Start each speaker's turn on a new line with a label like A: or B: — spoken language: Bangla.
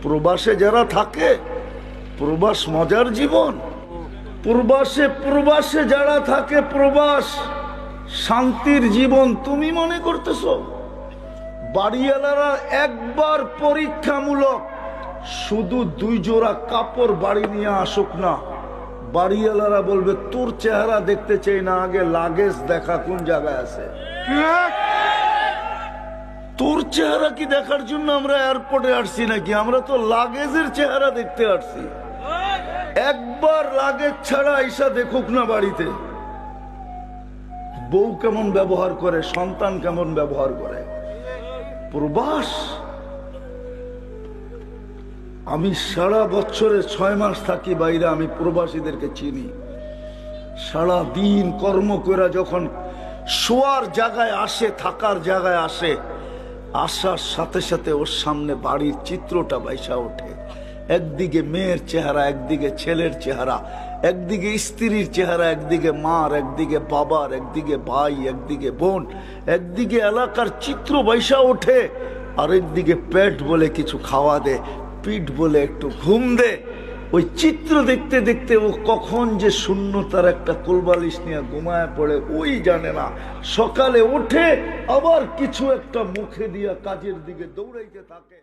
A: প্রবাসে যারা থাকে, প্রবাস মজার জীবন। প্রবাসে যারা থাকে, প্রবাস শান্তির জীবন তুমি মনে করতেছো? বাড়িওয়ালারা একবার পরীক্ষামূলক শুধু 2 জোড়া কাপড় বাড়ি নিয়ে আসুক না, বাড়িওয়ালারা বলবে তোর চেহারা দেখতে চাই না, আগে লাগেজ দেখা কোন জায়গায় আছে। তোর চেহারা কি দেখার জন্য আমরা এয়ারপোর্টে আসছি নাকি? আমরা তো লাগেজের চেহারা দেখতে আসছি। একবার লাগেজ ছাড়া আইসা দেখুক না বাড়িতে, বউ কেমন ব্যবহার করে, সন্তান কেমন ব্যবহার করে। প্রবাস। আমি সারা বছরে 6 মাস থাকি বাইরে, আমি প্রবাসীদেরকে চিনি। সারা দিন কর্ম করে যখন শোয়ার জায়গায় আসে, থাকার জায়গায় আসে, আসার সাথে সাথে ওর সামনে বাড়ির চিত্রটা বাইসা ওঠে। একদিকে মেয়ের চেহারা, একদিকে ছেলের চেহারা, একদিকে স্ত্রীর চেহারা, একদিকে মার, একদিকে বাবার, একদিকে ভাই, একদিকে বোন, একদিকে এলাকার চিত্র বাইসা ওঠে, আরেকদিকে পেট বলে কিছু খাওয়া দে, পিঠ বলে একটু ঘুম দে। ওই চিত্র দেখতে দেখতে ও কখন যে শূন্যতার একটা কোলবালিশ নিয়ে ঘুমায় পড়ে ওই জানে না। সকালে ওঠে আবার কিছু একটা মুখে দিয়া কাজের দিকে দৌড়াইতে থাকে।